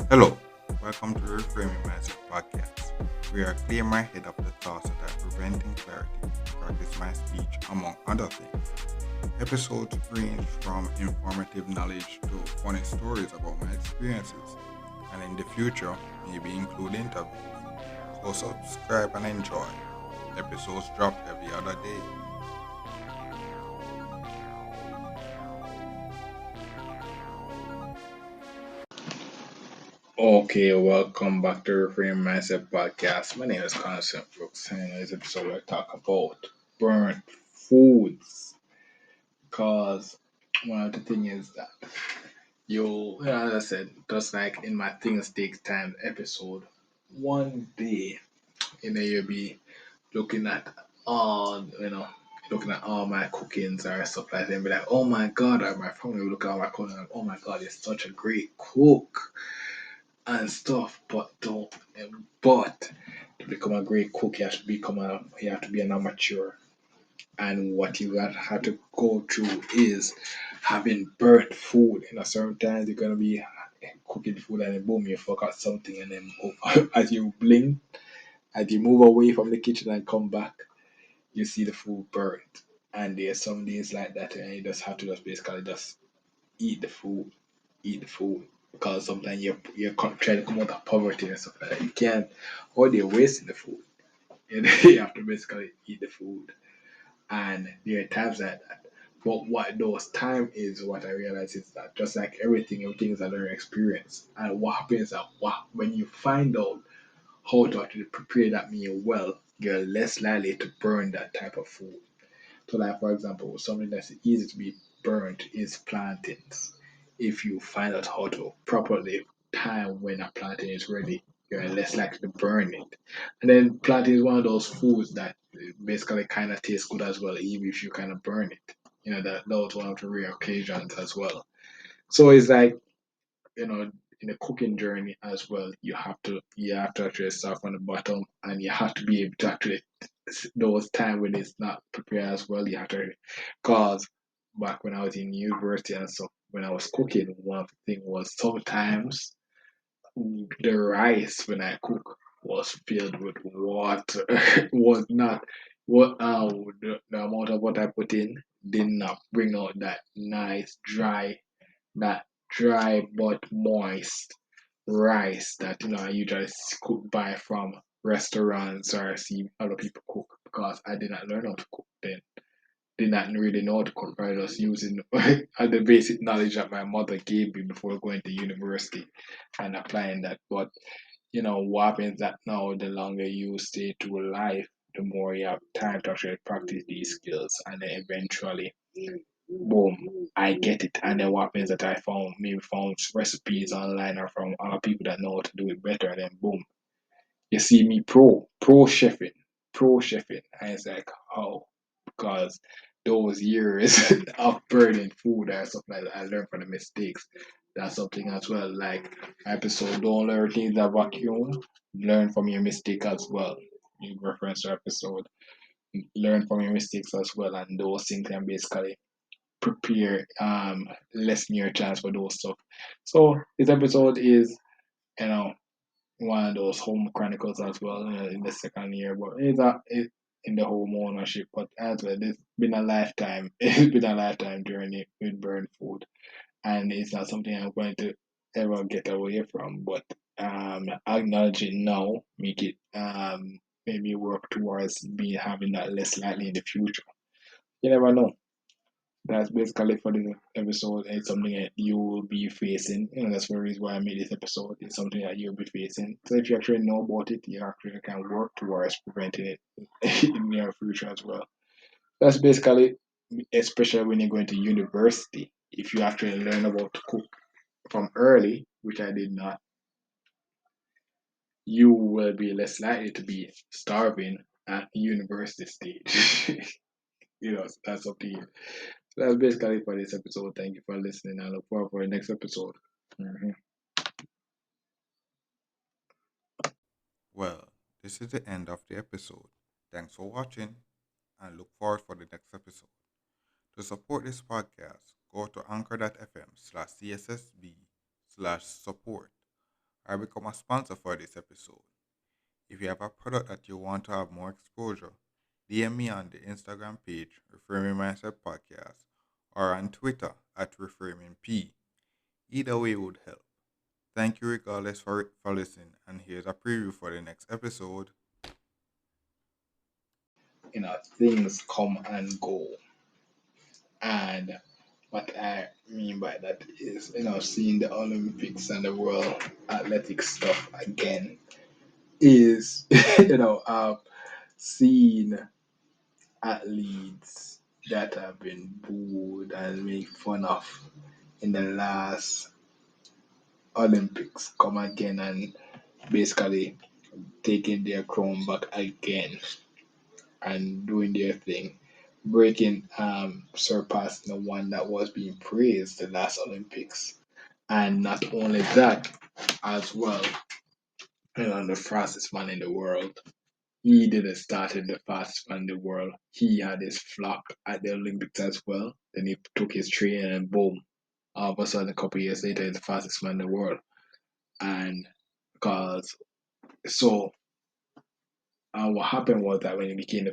Hello, welcome to the Reframing Mindset podcast. We are clear my head of the thoughts that are preventing clarity, practice my speech, among other things. Episodes range from informative knowledge to funny stories about my experiences, and in the future, maybe include interviews. So subscribe and enjoy. Episodes drop every other day. Okay, welcome back to Reframe Mindset Podcast. My name is Constant Brooks, and in this episode, we're talking about burnt foods. Because one of the things is that as I said, just like in my Things Take Time episode, one day, you'll be looking at all, looking at all my cookings or stuff like that, and be like, oh my god, or my family will look at all my cooking, like, oh my god, you're such a great cook and stuff, but to become a great cook, you have to be an amateur, and what you have to go through is having burnt food. Sometimes you're gonna be cooking food and then boom, you forgot something, and then as you blink, as you move away from the kitchen and come back, you see the food burnt. And there's some days like that, and you just have to just basically just eat the food, eat the food, because sometimes trying to come out of poverty and stuff like that. You can't, or they're wasting the food. And you have to basically eat the food. And there are times like that. But what those time is, what I realize is that just like everything is a learning experience. And what happens is that when you find out how to actually prepare that meal well, you're less likely to burn that type of food. So, like for example, something that's easy to be burnt is plantains. If you find out how to properly time when a plantain is ready, you're less likely to burn it. And then plantain is one of those foods that basically kind of tastes good as well, even if you kind of burn it. That was one of the rare occasions as well. So it's like, you know, in the cooking journey as well, you have to actually start from the bottom, and you have to be able to actually those time when it's not prepared as well. You have to, cause back when I was in university and stuff, when I was cooking, one of the thing was sometimes the rice when I cook was filled with water. Was not what the amount of what I put in did not bring out that dry but moist rice that I usually cook buy from restaurants or see other people cook, because I did not learn how to cook then. Did not really know how to cook. I was using the basic knowledge that my mother gave me before going to university and applying that. But what happens that now the longer you stay through life, the more you have time to actually practice these skills, and then eventually boom, I get it. And then what happens that I found recipes online or from other people that know how to do it better, and then boom, you see me pro chefing. And it's like, oh, because those years of burning food and stuff like that, I learned from the mistakes. That's something as well. Like episode, don't learn things that vacuum. Learn from your mistake as well. You reference to episode. Learn from your mistakes as well, and those things can basically prepare lessen your chance for those stuff. So this episode is you know one of those home chronicles as well, in the second year, but in the home ownership. But as well, it's been a lifetime. It's been a lifetime journey with burn food, and it's not something I'm going to ever get away from. But acknowledge it now, make it maybe work towards be having that less likely in the future. You never know. That's basically for this episode. It's something that you will be facing. That's the reason why I made this episode. It's something that you'll be facing. So if you actually know about it, you actually can work towards preventing it in the near future as well. That's basically, especially when you're going to university. If you actually learn about to cook from early, which I did not, you will be less likely to be starving at the university stage. That's up to you. So that's basically for this episode. Thank you for listening. I look forward for the next episode. Mhm. Well, this is the end of the episode. Thanks for watching. and look forward for the next episode. To support this podcast, go to anchor.fm/cssb/support or become a sponsor for this episode. If you have a product that you want to have more exposure, DM me on the Instagram page, Reframing Mindset Podcast, or on Twitter at ReframingP. Either way would help. Thank you regardless for listening, and here's a preview for the next episode. Things come and go. And what I mean by that is, seeing the Olympics and the world athletics stuff again is, seeing athletes that have been booed and made fun of in the last Olympics come again and basically taking their crown back again and doing their thing, breaking, surpassing the one that was being praised the last Olympics. And not only that, as well, the fastest man in the world. He didn't start in the fastest man in the world. He had his flock at the Olympics as well. Then he took his training and boom, all of a sudden, a couple of years later, he's the fastest man in the world. And because so, what happened was that when he became the